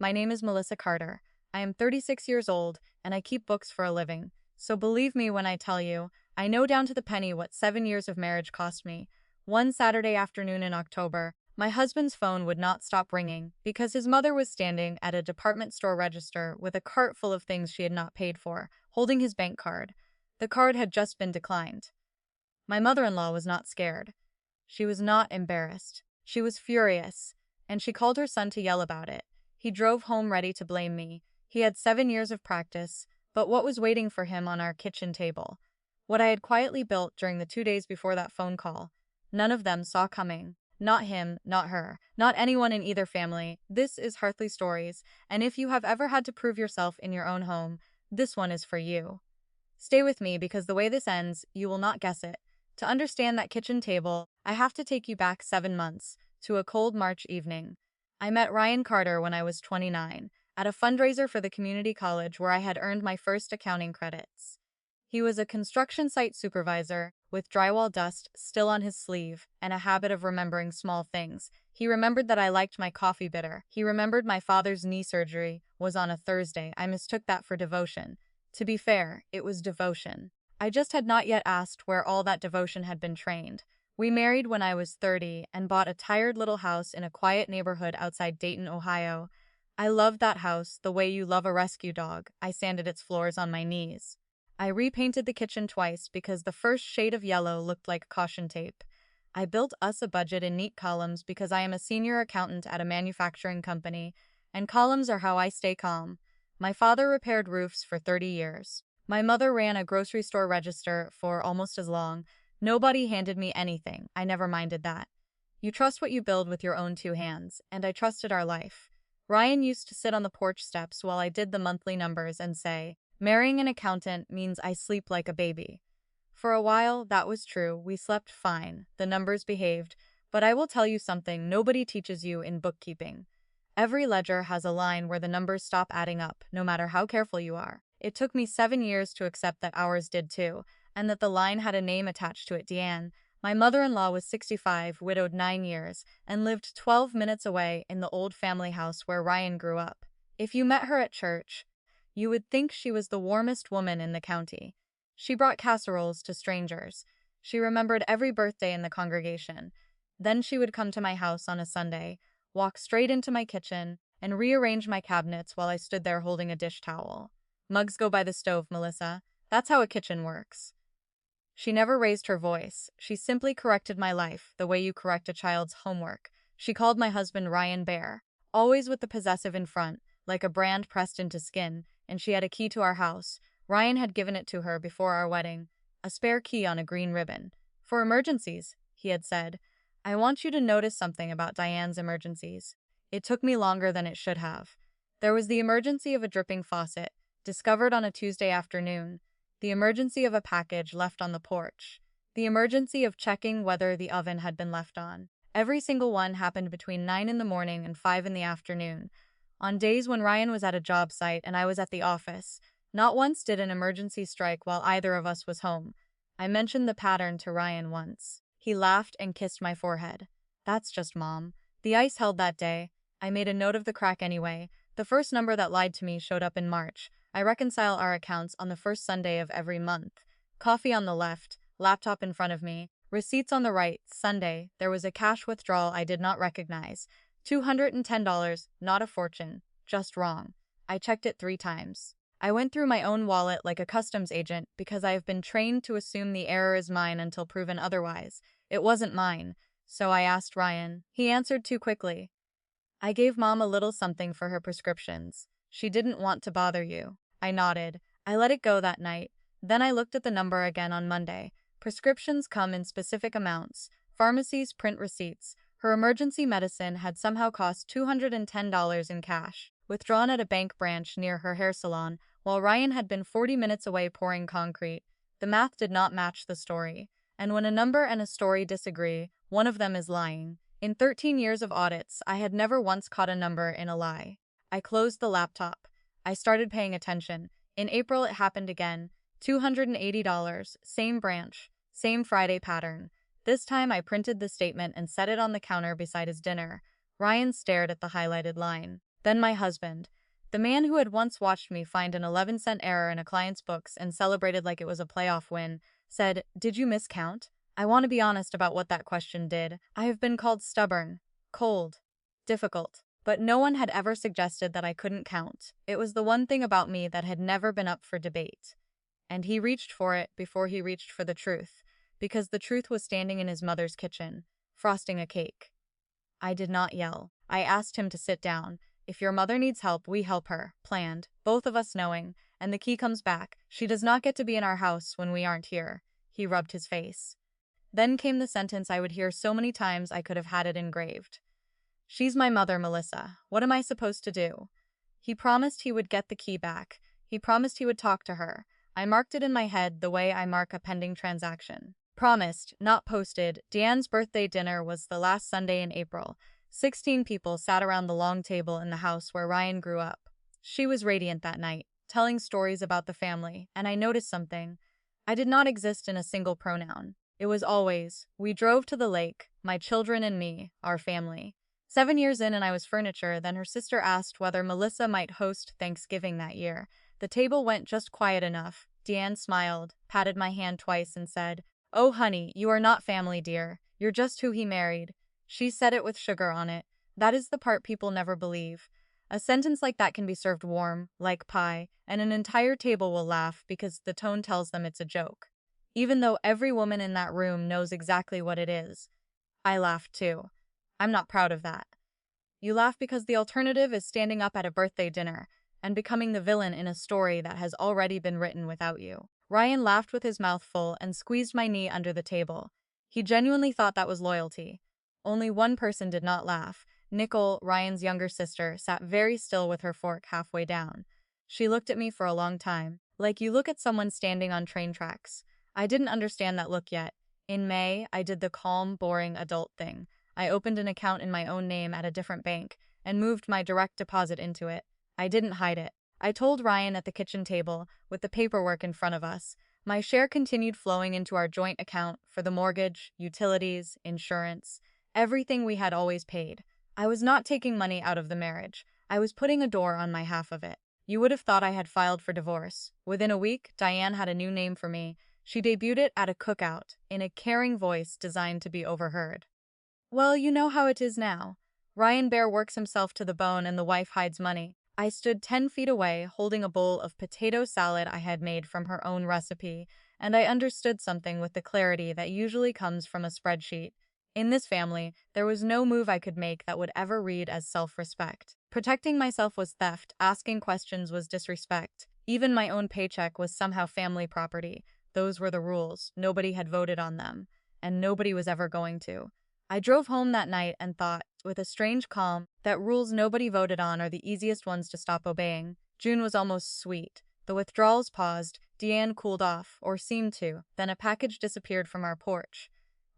My name is Melissa Carter. I am 36 years old, and I keep books for a living. So believe me when I tell you, I know down to the penny what 7 years of marriage cost me. One Saturday afternoon in October, my husband's phone would not stop ringing because his mother was standing at a department store register with a cart full of things she had not paid for, holding his bank card. The card had just been declined. My mother-in-law was not scared. She was not embarrassed. She was furious, and she called her son to yell about it. He drove home ready to blame me. He had 7 years of practice, but what was waiting for him on our kitchen table? What I had quietly built during the 2 days before that phone call. None of them saw coming. Not him, not her, not anyone in either family. This is Hearthly Stories, and if you have ever had to prove yourself in your own home, this one is for you. Stay with me because the way this ends, you will not guess it. To understand that kitchen table, I have to take you back 7 months, to a cold March evening. I met Ryan Carter when I was 29, at a fundraiser for the community college where I had earned my first accounting credits. He was a construction site supervisor, with drywall dust still on his sleeve, and a habit of remembering small things. He remembered that I liked my coffee bitter. He remembered my father's knee surgery was on a Thursday. I mistook that for devotion. To be fair, it was devotion. I just had not yet asked where all that devotion had been trained. We married when I was 30 and bought a tired little house in a quiet neighborhood outside Dayton, Ohio. I loved that house the way you love a rescue dog. I sanded its floors on my knees. I repainted the kitchen twice because the first shade of yellow looked like caution tape. I built us a budget in neat columns because I am a senior accountant at a manufacturing company, and columns are how I stay calm. My father repaired roofs for 30 years. My mother ran a grocery store register for almost as long. Nobody handed me anything. I never minded that. You trust what you build with your own 2 hands, and I trusted our life. Ryan used to sit on the porch steps while I did the monthly numbers and say, "Marrying an accountant means I sleep like a baby." For a while, that was true. We slept fine. The numbers behaved. But I will tell you something nobody teaches you in bookkeeping. Every ledger has a line where the numbers stop adding up, no matter how careful you are. It took me 7 years to accept that ours did too, and that the line had a name attached to it, Deanne. My mother-in-law was 65, widowed 9 years, and lived 12 minutes away in the old family house where Ryan grew up. If you met her at church, you would think she was the warmest woman in the county. She brought casseroles to strangers. She remembered every birthday in the congregation. Then she would come to my house on a Sunday, walk straight into my kitchen, and rearrange my cabinets while I stood there holding a dish towel. Mugs go by the stove, Melissa. That's how a kitchen works. She never raised her voice. She simply corrected my life, the way you correct a child's homework. She called my husband Ryan Bear, always with the possessive in front, like a brand pressed into skin, and she had a key to our house. Ryan had given it to her before our wedding, a spare key on a green ribbon. "For emergencies," he had said. "I want you to notice something about Diane's emergencies." It took me longer than it should have. There was the emergency of a dripping faucet, discovered on a Tuesday afternoon, the emergency of a package left on the porch, the emergency of checking whether the oven had been left on. Every single one happened between 9 in the morning and 5 in the afternoon. On days when Ryan was at a job site and I was at the office, not once did an emergency strike while either of us was home. I mentioned the pattern to Ryan once. He laughed and kissed my forehead. "That's just Mom." The ice held that day. I made a note of the crack anyway. The first number that lied to me showed up in March. I reconcile our accounts on the first Sunday of every month. Coffee on the left, laptop in front of me, receipts on the right. Sunday, there was a cash withdrawal I did not recognize. $210, not a fortune, just wrong. I checked it 3 times. I went through my own wallet like a customs agent because I have been trained to assume the error is mine until proven otherwise. It wasn't mine, so I asked Ryan. He answered too quickly. "I gave Mom a little something for her prescriptions. She didn't want to bother you." I nodded. I let it go that night. Then I looked at the number again on Monday. Prescriptions come in specific amounts. Pharmacies print receipts. Her emergency medicine had somehow cost $210 in cash, withdrawn at a bank branch near her hair salon, while Ryan had been 40 minutes away pouring concrete. The math did not match the story. And when a number and a story disagree, one of them is lying. In 13 years of audits, I had never once caught a number in a lie. I closed the laptop. I started paying attention. In April, it happened again. $280, same branch, same Friday pattern. This time, I printed the statement and set it on the counter beside his dinner. Ryan stared at the highlighted line. Then my husband, the man who had once watched me find an 11-cent error in a client's books and celebrated like it was a playoff win, said, "Did you miscount?" I want to be honest about what that question did. I have been called stubborn, cold, difficult, but no one had ever suggested that I couldn't count. It was the one thing about me that had never been up for debate. And he reached for it before he reached for the truth, because the truth was standing in his mother's kitchen, frosting a cake. I did not yell. I asked him to sit down. If your mother needs help, we help her, planned, both of us knowing, and the key comes back. She does not get to be in our house when we aren't here. He rubbed his face. Then came the sentence I would hear so many times I could have had it engraved. She's my mother, Melissa. What am I supposed to do? He promised he would get the key back. He promised he would talk to her. I marked it in my head the way I mark a pending transaction. Promised, not posted. Deanne's birthday dinner was the last Sunday in April. 16 people sat around the long table in the house where Ryan grew up. She was radiant that night, telling stories about the family, and I noticed something. I did not exist in a single pronoun. It was always, we drove to the lake, my children and me, our family. 7 years in and I was furniture, then her sister asked whether Melissa might host Thanksgiving that year. The table went just quiet enough. Deanne smiled, patted my hand twice and said, "Oh honey, you are not family, dear. You're just who he married." She said it with sugar on it. That is the part people never believe. A sentence like that can be served warm, like pie, and an entire table will laugh because the tone tells them it's a joke. Even though every woman in that room knows exactly what it is. I laughed too. I'm not proud of that. You laugh because the alternative is standing up at a birthday dinner and becoming the villain in a story that has already been written without you. Ryan laughed with his mouth full and squeezed my knee under the table. He genuinely thought that was loyalty. Only one person did not laugh. Nicole, Ryan's younger sister, sat very still with her fork halfway down. She looked at me for a long time, like you look at someone standing on train tracks. I didn't understand that look yet. In May, I did the calm, boring adult thing. I opened an account in my own name at a different bank and moved my direct deposit into it. I didn't hide it. I told Ryan at the kitchen table, with the paperwork in front of us. My share continued flowing into our joint account for the mortgage, utilities, insurance, everything we had always paid. I was not taking money out of the marriage. I was putting a door on my half of it. You would have thought I had filed for divorce. Within a week, Diane had a new name for me. She debuted it at a cookout, in a caring voice designed to be overheard. "Well, you know how it is now. Ryan Bear works himself to the bone and the wife hides money." I stood 10 feet away, holding a bowl of potato salad I had made from her own recipe, and I understood something with the clarity that usually comes from a spreadsheet. In this family, there was no move I could make that would ever read as self-respect. Protecting myself was theft, asking questions was disrespect. Even my own paycheck was somehow family property. Those were the rules. Nobody had voted on them, and nobody was ever going to. I drove home that night and thought, with a strange calm, that rules nobody voted on are the easiest ones to stop obeying. June was almost sweet. The withdrawals paused, Deanne cooled off, or seemed to, then a package disappeared from our porch.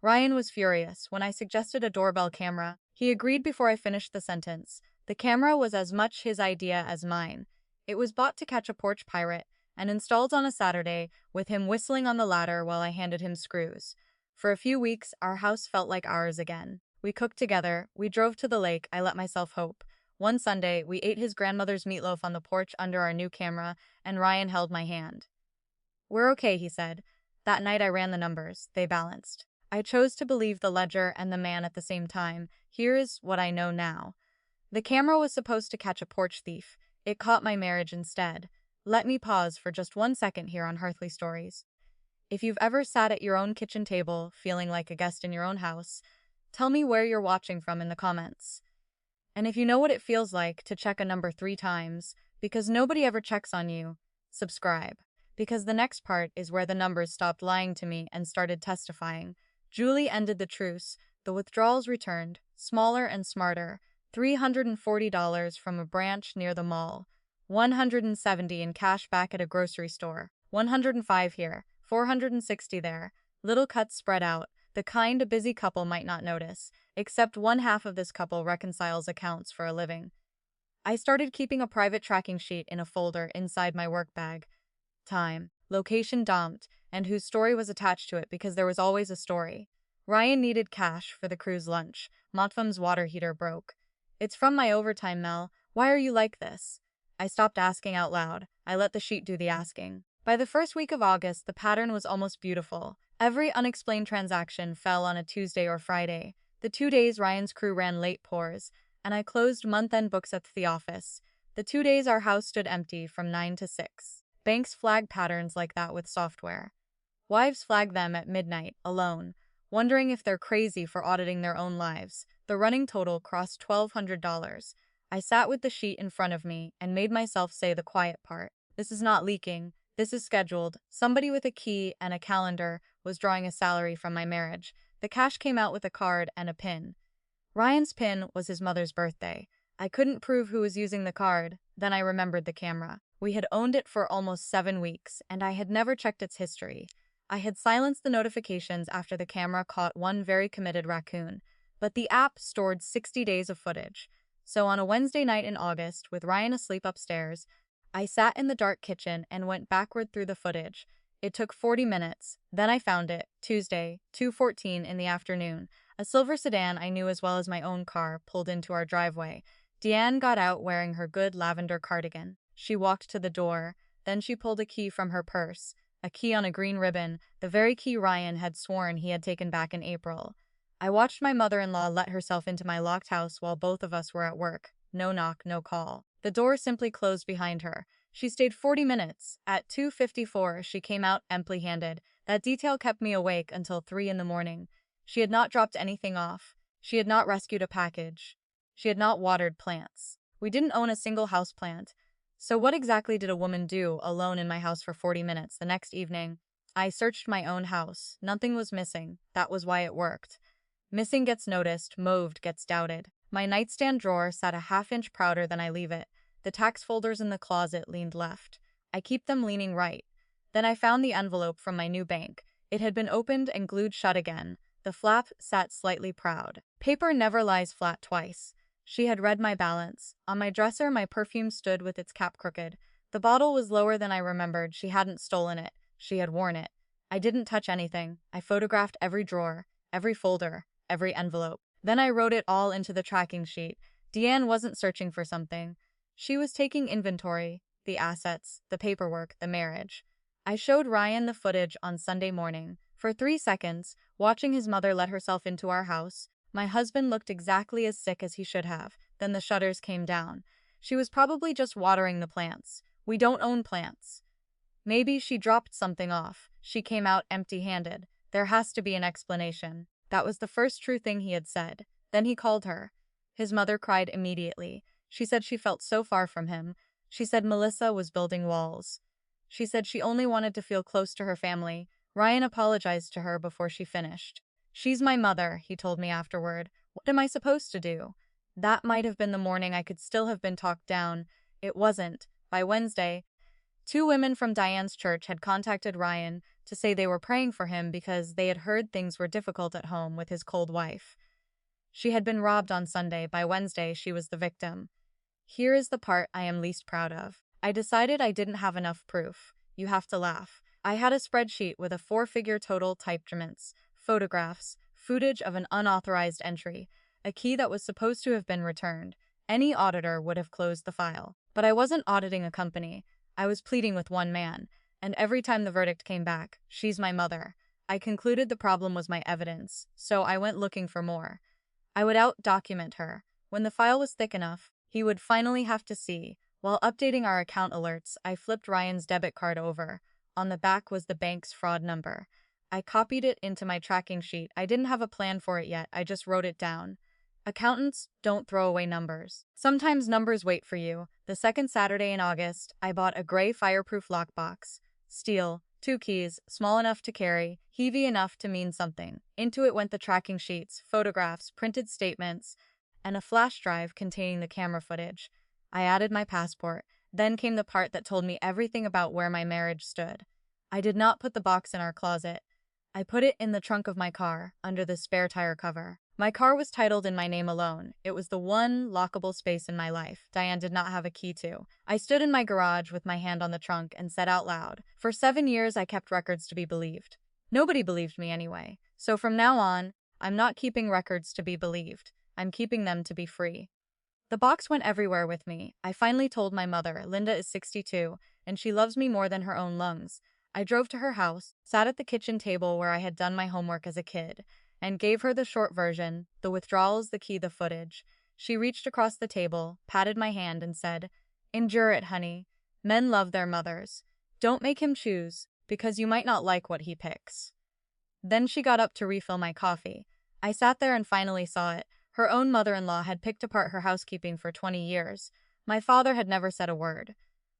Ryan was furious. When I suggested a doorbell camera, he agreed before I finished the sentence. The camera was as much his idea as mine. It was bought to catch a porch pirate, and installed on a Saturday, with him whistling on the ladder while I handed him screws. For a few weeks, our house felt like ours again. We cooked together, we drove to the lake, I let myself hope. One Sunday, we ate his grandmother's meatloaf on the porch under our new camera, and Ryan held my hand. "We're okay," he said. That night I ran the numbers. They balanced. I chose to believe the ledger and the man at the same time. Here is what I know now. The camera was supposed to catch a porch thief. It caught my marriage instead. Let me pause for just 1 second here on Hearthly Stories. If you've ever sat at your own kitchen table, feeling like a guest in your own house, tell me where you're watching from in the comments. And if you know what it feels like to check a number 3 times, because nobody ever checks on you, subscribe. Because the next part is where the numbers stopped lying to me and started testifying. Julie ended the truce. The withdrawals returned, smaller and smarter. $340 from a branch near the mall. $170 in cash back at a grocery store. $105 here. $460 there. Little cuts spread out, the kind a busy couple might not notice, except one half of this couple reconciles accounts for a living. I started keeping a private tracking sheet in a folder inside my work bag. Time, location dumped, and whose story was attached to it because there was always a story. Ryan needed cash for the crew's lunch. Motvam's water heater broke. "It's from my overtime, Mel. Why are you like this? I stopped asking out loud. I let the sheet do the asking. By the first week of August, the pattern was almost beautiful. Every unexplained transaction fell on a Tuesday or Friday. The 2 days Ryan's crew ran late pours, and I closed month-end books at the office. The 2 days our house stood empty from 9 to 6. Banks flag patterns like that with software. Wives flag them at midnight, alone, wondering if they're crazy for auditing their own lives. The running total crossed $1,200. I sat with the sheet in front of me and made myself say the quiet part. This is not leaking. This is scheduled. Somebody with a key and a calendar was drawing a salary from my marriage. The cash came out with a card and a pin. Ryan's pin was his mother's birthday. I couldn't prove who was using the card. Then I remembered the camera. We had owned it for almost 7 weeks, and I had never checked its history. I had silenced the notifications after the camera caught one very committed raccoon, but the app stored 60 days of footage. So on a Wednesday night in August, with Ryan asleep upstairs, I sat in the dark kitchen and went backward through the footage. It took 40 minutes. Then I found it, Tuesday, 2:14 in the afternoon. A silver sedan I knew as well as my own car pulled into our driveway. Deanne got out wearing her good lavender cardigan. She walked to the door. Then she pulled a key from her purse. A key on a green ribbon, the very key Ryan had sworn he had taken back in April. I watched my mother-in-law let herself into my locked house while both of us were at work. No knock, no call. The door simply closed behind her. She stayed 40 minutes. At 2:54, she came out empty-handed. That detail kept me awake until 3 in the morning. She had not dropped anything off. She had not rescued a package. She had not watered plants. We didn't own a single houseplant. So what exactly did a woman do alone in my house for 40 minutes? The next evening, I searched my own house. Nothing was missing. That was why it worked. Missing gets noticed, moved gets doubted. My nightstand drawer sat a half-inch prouder than I leave it. The tax folders in the closet leaned left. I keep them leaning right. Then I found the envelope from my new bank. It had been opened and glued shut again. The flap sat slightly proud. Paper never lies flat twice. She had read my balance. On my dresser, my perfume stood with its cap crooked. The bottle was lower than I remembered. She hadn't stolen it. She had worn it. I didn't touch anything. I photographed every drawer, every folder, every envelope. Then I wrote it all into the tracking sheet. Deanne wasn't searching for something. She was taking inventory, the assets, the paperwork, the marriage. I showed Ryan the footage on Sunday morning. For 3 seconds, watching his mother let herself into our house, my husband looked exactly as sick as he should have. Then the shutters came down. She was probably just watering the plants. We don't own plants. Maybe she dropped something off. She came out empty-handed. There has to be an explanation. That was the first true thing he had said. Then he called her. His mother cried immediately. She said she felt so far from him. She said Melissa was building walls. She said she only wanted to feel close to her family. Ryan apologized to her before she finished. "She's my mother," he told me afterward. "What am I supposed to do?" That might have been the morning I could still have been talked down. It wasn't. By Wednesday, 2 women from Diane's church had contacted Ryan to say they were praying for him because they had heard things were difficult at home with his cold wife. She had been robbed on Sunday. By Wednesday, she was the victim. Here is the part I am least proud of. I decided I didn't have enough proof. You have to laugh. I had a spreadsheet with a 4-figure total typedrements, photographs, footage of an unauthorized entry, a key that was supposed to have been returned. Any auditor would have closed the file. But I wasn't auditing a company. I was pleading with one man, and every time the verdict came back, "She's my mother," I concluded the problem was my evidence, so I went looking for more. I would out-document her. When the file was thick enough, he would finally have to see. While updating our account alerts, I flipped Ryan's debit card over. On the back was the bank's fraud number. I copied it into my tracking sheet. I didn't have a plan for it yet, I just wrote it down. Accountants don't throw away numbers. Sometimes numbers wait for you. The second Saturday in August, I bought a gray fireproof lockbox. Steel, 2 keys, small enough to carry, heavy enough to mean something. Into it went the tracking sheets, photographs, printed statements, and a flash drive containing the camera footage. I added my passport. Then came the part that told me everything about where my marriage stood. I did not put the box in our closet. I put it in the trunk of my car, under the spare tire cover. My car was titled in my name alone. It was the one lockable space in my life Diane did not have a key to. I stood in my garage with my hand on the trunk and said out loud, "For 7 years I kept records to be believed." Nobody believed me anyway. So from now on, I'm not keeping records to be believed. I'm keeping them to be free. The box went everywhere with me. I finally told my mother. Linda is 62, and she loves me more than her own lungs. I drove to her house, sat at the kitchen table where I had done my homework as a kid, and gave her the short version, the withdrawals, the key, the footage. She reached across the table, patted my hand, and said, "Endure it, honey. Men love their mothers. Don't make him choose, because you might not like what he picks." Then she got up to refill my coffee. I sat there and finally saw it. Her own mother-in-law had picked apart her housekeeping for 20 years. My father had never said a word.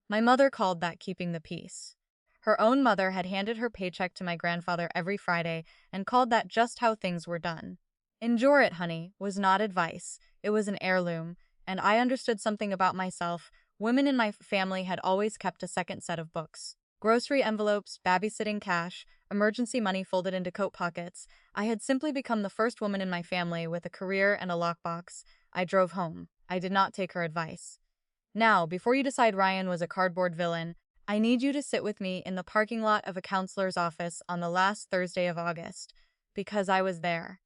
My mother called that keeping the peace. Her own mother had handed her paycheck to my grandfather every Friday and called that just how things were done. "Endure it, honey," was not advice. It was an heirloom, and I understood something about myself. Women in my family had always kept a second set of books. Grocery envelopes, babysitting cash, emergency money folded into coat pockets. I had simply become the first woman in my family with a career and a lockbox. I drove home. I did not take her advice. "Now, before you decide Ryan was a cardboard villain, I need you to sit with me in the parking lot of a counselor's office on the last Thursday of August, because I was there.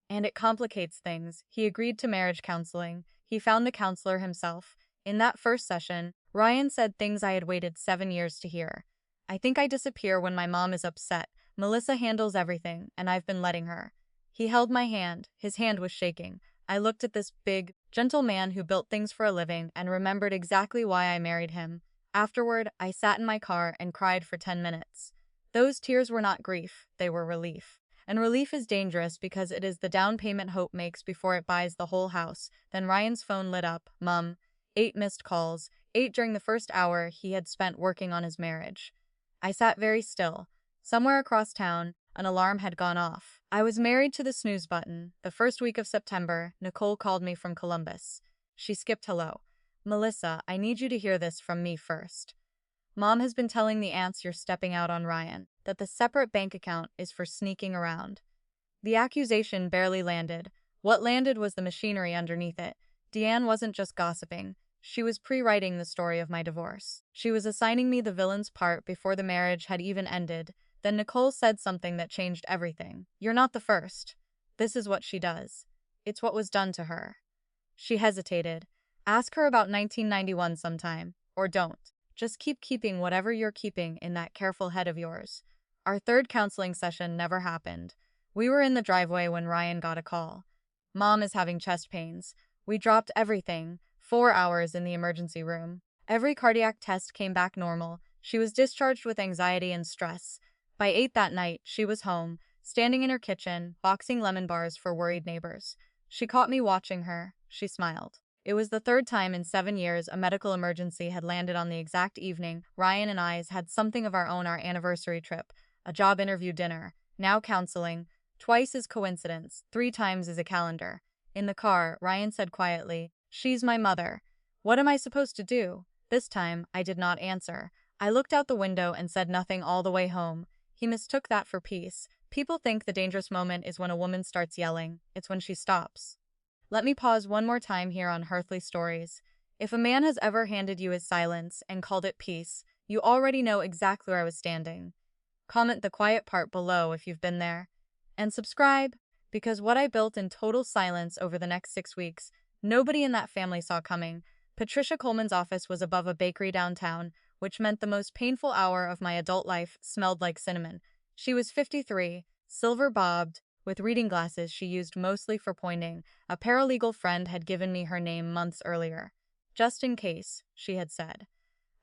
And it complicates things." He agreed to marriage counseling. He found the counselor himself. In that first session, Ryan said things I had waited 7 years to hear. "I think I disappear when my mom is upset. Melissa handles everything, and I've been letting her." He held my hand. His hand was shaking. I looked at this big, gentle man who built things for a living and remembered exactly why I married him. Afterward, I sat in my car and cried for 10 minutes. Those tears were not grief, they were relief. And relief is dangerous because it is the down payment hope makes before it buys the whole house. Then Ryan's phone lit up. "Mum." 8 missed calls, 8 during the first hour he had spent working on his marriage. I sat very still. Somewhere across town, an alarm had gone off. I was married to the snooze button. The first week of September, Nicole called me from Columbus. She skipped hello. "Melissa, I need you to hear this from me first. Mom has been telling the aunts you're stepping out on Ryan, that the separate bank account is for sneaking around." The accusation barely landed. What landed was the machinery underneath it. Deanne wasn't just gossiping. She was pre-writing the story of my divorce. She was assigning me the villain's part before the marriage had even ended. Then Nicole said something that changed everything. "You're not the first. This is what she does. It's what was done to her." She hesitated. "Ask her about 1991 sometime. Or don't. Just keep keeping whatever you're keeping in that careful head of yours." Our third counseling session never happened. We were in the driveway when Ryan got a call. "Mom is having chest pains." We dropped everything. 4 hours in the emergency room. Every cardiac test came back normal. She was discharged with anxiety and stress. By 8 that night, she was home, standing in her kitchen, boxing lemon bars for worried neighbors. She caught me watching her. She smiled. It was the third time in 7 years a medical emergency had landed on the exact evening Ryan and I had something of our own, our anniversary trip, a job interview, dinner, now counseling. Twice is coincidence, 3 times is a calendar. In the car, Ryan said quietly, "She's my mother. What am I supposed to do?" This time, I did not answer. I looked out the window and said nothing all the way home. He mistook that for peace. People think the dangerous moment is when a woman starts yelling. It's when she stops. Let me pause one more time here on Hearthly Stories. If a man has ever handed you his silence and called it peace, you already know exactly where I was standing. Comment the quiet part below if you've been there. And subscribe, because what I built in total silence over the next 6 weeks, nobody in that family saw coming. Patricia Coleman's office was above a bakery downtown, which meant the most painful hour of my adult life smelled like cinnamon. She was 53, silver-bobbed, with reading glasses she used mostly for pointing. A paralegal friend had given me her name months earlier. "Just in case," she had said.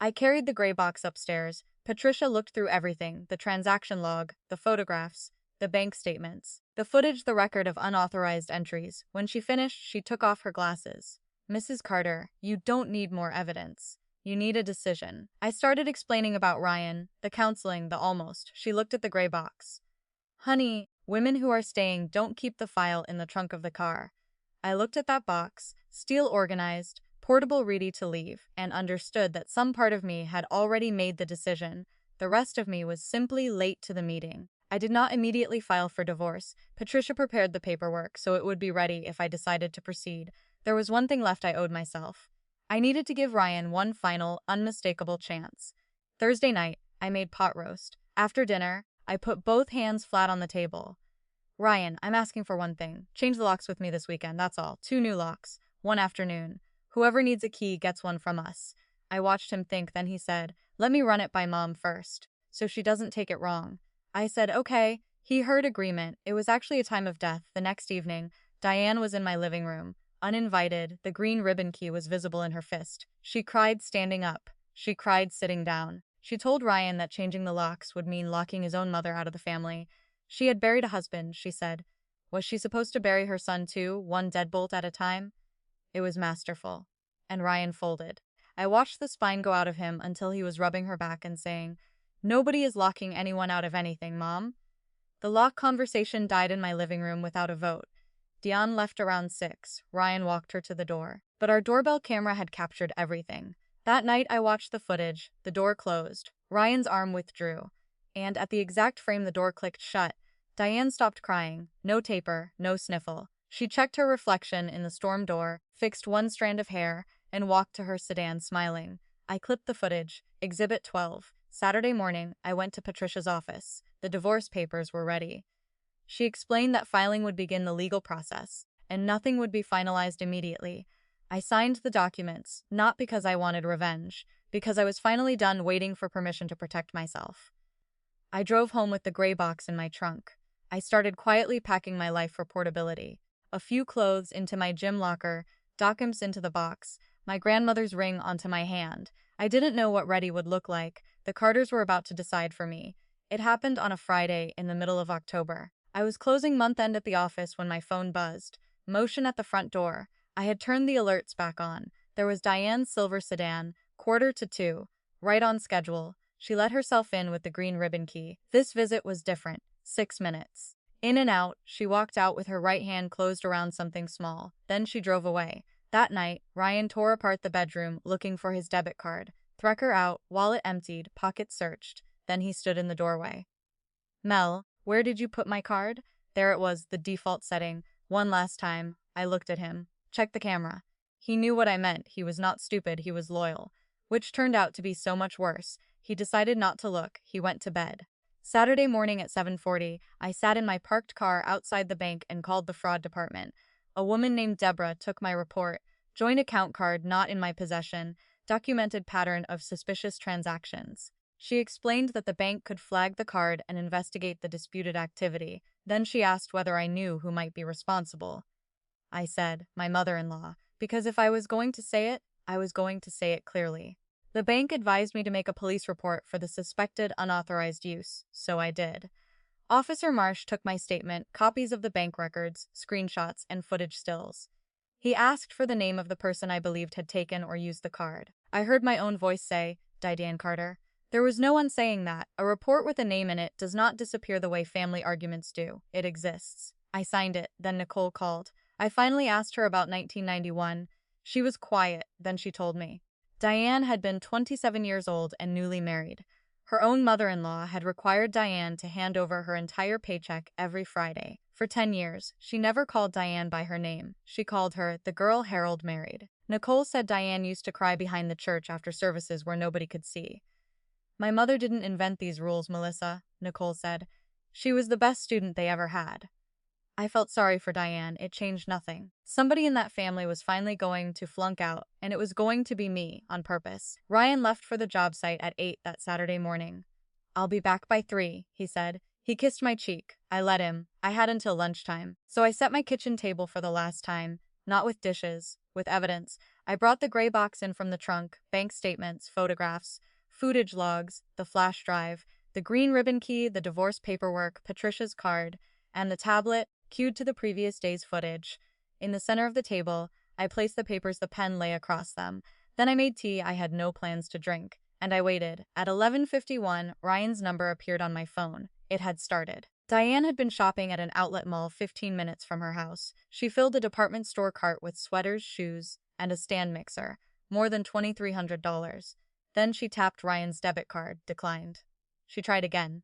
I carried the gray box upstairs. Patricia looked through everything, the transaction log, the photographs, the bank statements, the footage, the record of unauthorized entries. When she finished, she took off her glasses. "Mrs. Carter, you don't need more evidence. You need a decision." I started explaining about Ryan, the counseling, the almost. She looked at the gray box. "Honey, women who are staying don't keep the file in the trunk of the car." I looked at that box, steel organized, portable, ready to leave, and understood that some part of me had already made the decision. The rest of me was simply late to the meeting. I did not immediately file for divorce. Patricia prepared the paperwork so it would be ready if I decided to proceed. There was one thing left I owed myself. I needed to give Ryan one final, unmistakable chance. Thursday night, I made pot roast. After dinner, I put both hands flat on the table. "Ryan, I'm asking for one thing. Change the locks with me this weekend, that's all. 2 new locks. One afternoon. Whoever needs a key gets one from us. I watched him think, then he said, let me run it by Mom first, so she doesn't take it wrong. I said, okay. He heard agreement. It was actually a time of death. The next evening, Diane was in my living room. Uninvited, the green ribbon key was visible in her fist. She cried standing up. She cried sitting down. She told Ryan that changing the locks would mean locking his own mother out of the family. She had buried a husband, she said. Was she supposed to bury her son too, one deadbolt at a time? It was masterful. And Ryan folded. I watched the spine go out of him until he was rubbing her back and saying, nobody is locking anyone out of anything, Mom. The lock conversation died in my living room without a vote. Dion left around 6. Ryan walked her to the door. But our doorbell camera had captured everything. That night I watched the footage. The door closed. Ryan's arm withdrew. And at the exact frame the door clicked shut, Diane stopped crying. No taper, no sniffle. She checked her reflection in the storm door, fixed one strand of hair, and walked to her sedan smiling. I clipped the footage. Exhibit 12. Saturday morning, I went to Patricia's office. The divorce papers were ready. She explained that filing would begin the legal process, and nothing would be finalized immediately. I signed the documents, not because I wanted revenge, because I was finally done waiting for permission to protect myself. I drove home with the gray box in my trunk. I started quietly packing my life for portability. A few clothes into my gym locker, documents into the box, my grandmother's ring onto my hand. I didn't know what ready would look like. The Carters were about to decide for me. It happened on a Friday in the middle of October. I was closing month-end at the office when my phone buzzed. Motion at the front door. I had turned the alerts back on. There was Diane's silver sedan, 1:45, right on schedule. She let herself in with the green ribbon key. This visit was different. 6 minutes. In and out, she walked out with her right hand closed around something small. Then she drove away. That night, Ryan tore apart the bedroom, looking for his debit card. Threcker out, wallet emptied, pocket searched. Then he stood in the doorway. Mel, where did you put my card? There it was, the default setting. One last time, I looked at him. Check the camera. He knew what I meant. He was not stupid, he was loyal. Which turned out to be so much worse. He decided not to look. He went to bed. Saturday morning at 7:40, I sat in my parked car outside the bank and called the fraud department. A woman named Deborah took my report. Joint account card not in my possession. Documented pattern of suspicious transactions. She explained that the bank could flag the card and investigate the disputed activity. Then she asked whether I knew who might be responsible. I said, my mother-in-law, because if I was going to say it, I was going to say it clearly. The bank advised me to make a police report for the suspected unauthorized use, so I did. Officer Marsh took my statement, copies of the bank records, screenshots, and footage stills. He asked for the name of the person I believed had taken or used the card. I heard my own voice say, Diane Carter. There was no one saying that. A report with a name in it does not disappear the way family arguments do. It exists. I signed it, then Nicole called. I finally asked her about 1991. She was quiet, then she told me. Diane had been 27 years old and newly married. Her own mother-in-law had required Diane to hand over her entire paycheck every Friday. For 10 years, she never called Diane by her name. She called her the girl Harold married. Nicole said Diane used to cry behind the church after services where nobody could see. My mother didn't invent these rules, Melissa, Nicole said. She was the best student they ever had. I felt sorry for Diane. It changed nothing. Somebody in that family was finally going to flunk out, and it was going to be me, on purpose. Ryan left for the job site at 8 that Saturday morning. I'll be back by 3, he said. He kissed my cheek. I let him. I had until lunchtime. So I set my kitchen table for the last time, not with dishes, with evidence. I brought the gray box in from the trunk, bank statements, photographs, footage logs, the flash drive, the green ribbon key, the divorce paperwork, Patricia's card, and the tablet, cued to the previous day's footage. In the center of the table, I placed the papers, the pen lay across them. Then I made tea. I had no plans to drink. And I waited. At 11:51, Ryan's number appeared on my phone. It had started. Diane had been shopping at an outlet mall 15 minutes from her house. She filled a department store cart with sweaters, shoes, and a stand mixer. More than $2,300. Then she tapped Ryan's debit card. Declined. She tried again.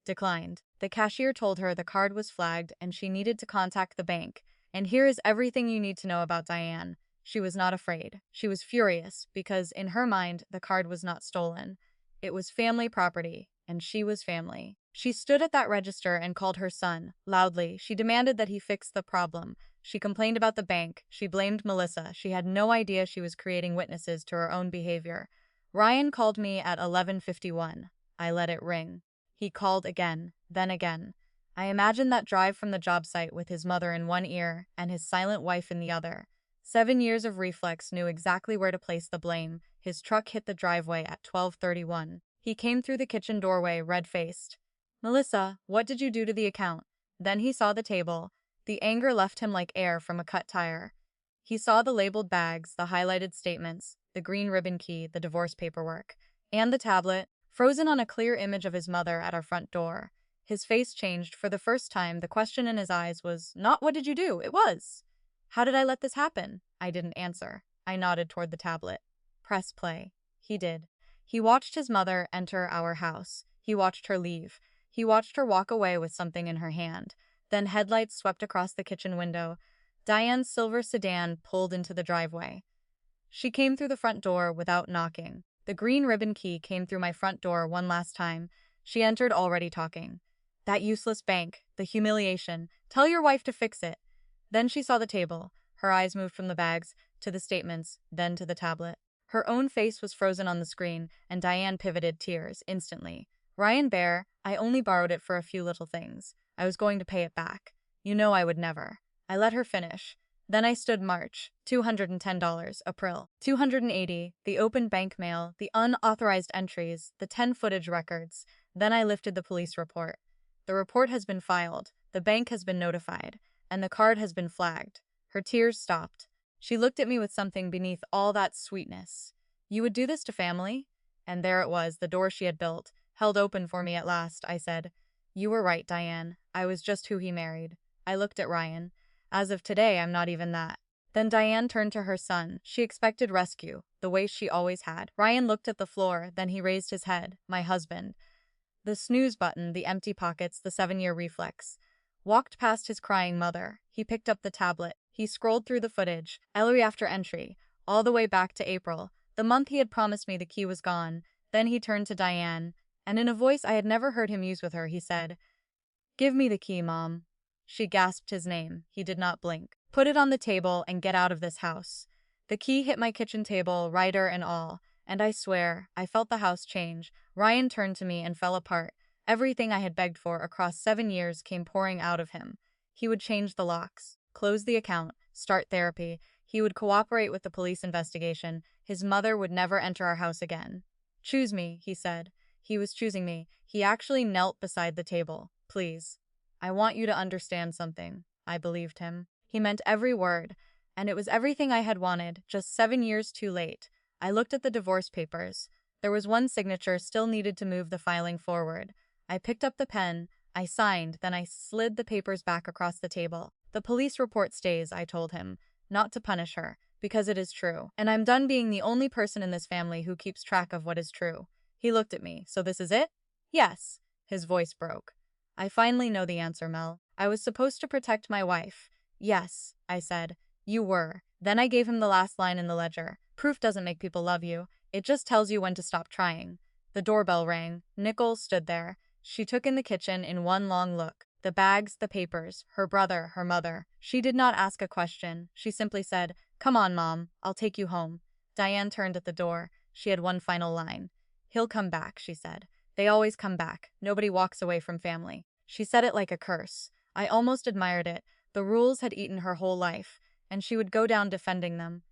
Declined. The cashier told her the card was flagged and she needed to contact the bank. And here is everything you need to know about Diane. She was not afraid. She was furious because, in her mind, the card was not stolen. It was family property, and she was family. She stood at that register and called her son, loudly. She demanded that he fix the problem. She complained about the bank. She blamed Melissa. She had no idea she was creating witnesses to her own behavior. Ryan called me at 11:51. I let it ring. He called again, then again. I imagined that drive from the job site with his mother in one ear and his silent wife in the other. 7 years of reflex knew exactly where to place the blame. His truck hit the driveway at 12:31. He came through the kitchen doorway, red-faced. "Melissa, what did you do to the account?" Then he saw the table. The anger left him like air from a cut tire. He saw the labeled bags, the highlighted statements, the green ribbon key, the divorce paperwork, and the tablet, frozen on a clear image of his mother at our front door. His face changed. For the first time, the question in his eyes was not "what did you do?" It was, "how did I let this happen?" I didn't answer. I nodded toward the tablet. "Press play." He did. He watched his mother enter our house. He watched her leave. He watched her walk away with something in her hand. Then headlights swept across the kitchen window. Diane's silver sedan pulled into the driveway. She came through the front door without knocking. The green ribbon key came through my front door one last time. She entered already talking. "That useless bank, the humiliation. Tell your wife to fix it." Then she saw the table. Her eyes moved from the bags to the statements, then to the tablet. Her own face was frozen on the screen, and Diane pivoted, tears, instantly. "Ryan Bear, I only borrowed it for a few little things. I was going to pay it back. You know I would never." I let her finish. Then I stood March, $210, April, $280, the open bank mail, the unauthorized entries, the 10 footage records. Then I lifted the police report. "The report has been filed, the bank has been notified, and the card has been flagged." Her tears stopped. She looked at me with something beneath all that sweetness. "You would do this to family?" And there it was, the door she had built, held open for me at last. I said, "You were right, Diane. I was just who he married." I looked at Ryan. "As of today, I'm not even that." Then Diane turned to her son. She expected rescue, the way she always had. Ryan looked at the floor, then he raised his head. My husband. The snooze button, the empty pockets, the 7-year reflex. Walked past his crying mother. He picked up the tablet. He scrolled through the footage, entry after entry, all the way back to April, the month he had promised me the key was gone. Then he turned to Diane, and in a voice I had never heard him use with her, he said, "Give me the key, Mom." She gasped his name. He did not blink. "Put it on the table and get out of this house." The key hit my kitchen table, writer and all, and I swear, I felt the house change. Ryan turned to me and fell apart. Everything I had begged for across 7 years came pouring out of him. He would change the locks, close the account, start therapy. He would cooperate with the police investigation. His mother would never enter our house again. "Choose me," he said. He was choosing me. He actually knelt beside the table. "Please. I want you to understand something." I believed him. He meant every word, and it was everything I had wanted, just 7 years too late. I looked at the divorce papers. There was one signature still needed to move the filing forward. I picked up the pen, I signed, then I slid the papers back across the table. "The police report stays," I told him, "not to punish her, because it is true. And I'm done being the only person in this family who keeps track of what is true." He looked at me. "So this is it?" "Yes." His voice broke. "I finally know the answer, Mel. I was supposed to protect my wife." "Yes," I said. "You were." Then I gave him the last line in the ledger. "Proof doesn't make people love you. It just tells you when to stop trying." The doorbell rang. Nicole stood there. She took in the kitchen in one long look. The bags, the papers, her brother, her mother. She did not ask a question. She simply said, "Come on, Mom. I'll take you home." Diane turned at the door. She had one final line. "He'll come back," she said. "They always come back. Nobody walks away from family." She said it like a curse. I almost admired it. The rules had eaten her whole life, and she would go down defending them.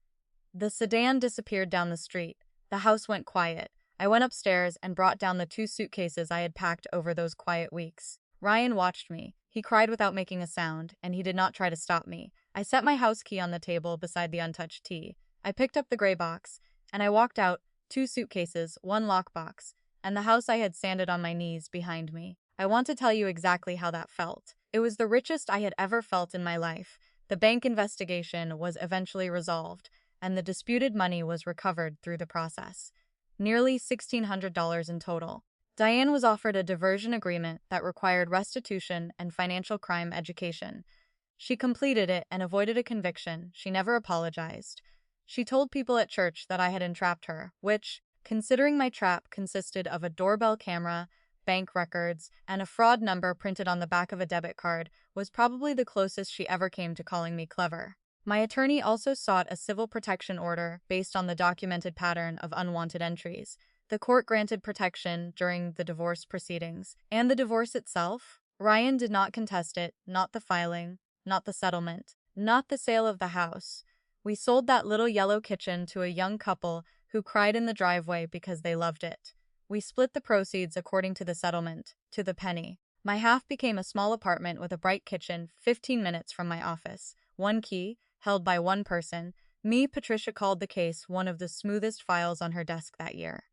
The sedan disappeared down the street. The house went quiet. I went upstairs and brought down the 2 suitcases I had packed over those quiet weeks. Ryan watched me. He cried without making a sound, and he did not try to stop me. I set my house key on the table beside the untouched tea. I picked up the gray box, and I walked out, 2 suitcases, 1 lockbox, and the house I had sanded on my knees behind me. I want to tell you exactly how that felt. It was the richest I had ever felt in my life. The bank investigation was eventually resolved, and the disputed money was recovered through the process. Nearly $1,600 in total. Diane was offered a diversion agreement that required restitution and financial crime education. She completed it and avoided a conviction. She never apologized. She told people at church that I had entrapped her, which, considering my trap consisted of a doorbell camera, bank records, and a fraud number printed on the back of a debit card was probably the closest she ever came to calling me clever. My attorney also sought a civil protection order based on the documented pattern of unwanted entries. The court granted protection during the divorce proceedings. And the divorce itself? Ryan did not contest it, not the filing, not the settlement, not the sale of the house. We sold that little yellow kitchen to a young couple who cried in the driveway because they loved it. We split the proceeds according to the settlement, to the penny. My half became a small apartment with a bright kitchen 15 minutes from my office. One key, held by one person. Me, Patricia called the case one of the smoothest files on her desk that year.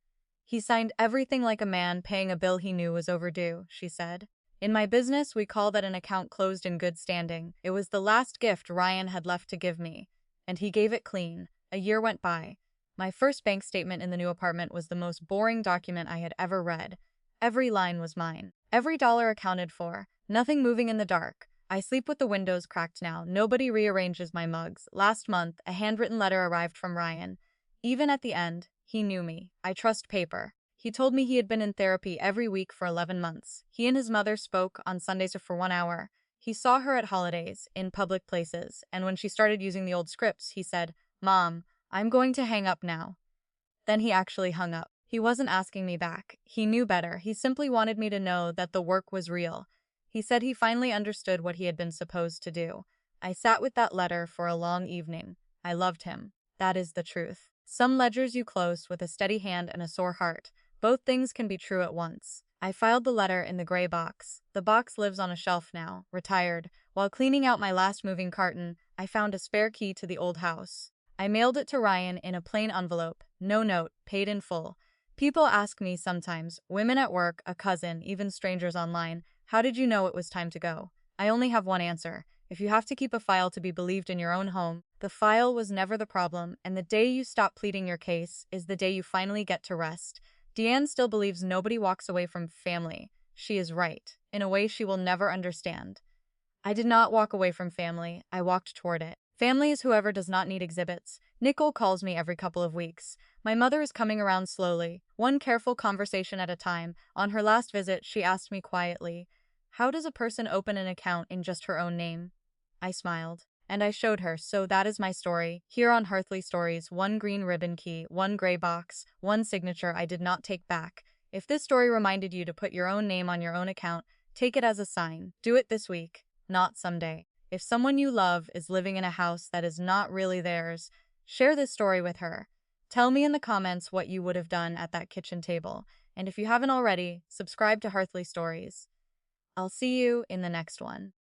He signed everything like a man paying a bill he knew was overdue, she said. In my business, we call that an account closed in good standing. It was the last gift Ryan had left to give me, and he gave it clean. A year went by. My first bank statement in the new apartment was the most boring document I had ever read. Every line was mine. Every dollar accounted for. Nothing moving in the dark. I sleep with the windows cracked now. Nobody rearranges my mugs. Last month, a handwritten letter arrived from Ryan. Even at the end, he knew me. I trust paper. He told me he had been in therapy every week for 11 months. He and his mother spoke on Sundays for 1 hour. He saw her at holidays, in public places, and when she started using the old scripts, he said, "Mom, I'm going to hang up now." Then he actually hung up. He wasn't asking me back. He knew better. He simply wanted me to know that the work was real. He said he finally understood what he had been supposed to do. I sat with that letter for a long evening. I loved him. That is the truth. Some ledgers you close with a steady hand and a sore heart. Both things can be true at once. I filed the letter in the gray box. The box lives on a shelf now, retired. While cleaning out my last moving carton, I found a spare key to the old house. I mailed it to Ryan in a plain envelope, no note, paid in full. People ask me sometimes, women at work, a cousin, even strangers online, how did you know it was time to go? I only have one answer. If you have to keep a file to be believed in your own home, the file was never the problem, and the day you stop pleading your case is the day you finally get to rest. Deanne still believes nobody walks away from family. She is right, in a way she will never understand. I did not walk away from family, I walked toward it. Family is whoever does not need exhibits. Nicole calls me every couple of weeks. My mother is coming around slowly, one careful conversation at a time. On her last visit, she asked me quietly, "How does a person open an account in just her own name?" I smiled, and I showed her, so that is my story. Here on Hearthly Stories, one green ribbon key, one gray box, one signature I did not take back. If this story reminded you to put your own name on your own account, take it as a sign. Do it this week, not someday. If someone you love is living in a house that is not really theirs, share this story with her. Tell me in the comments what you would have done at that kitchen table. And if you haven't already, subscribe to Hearthly Stories. I'll see you in the next one.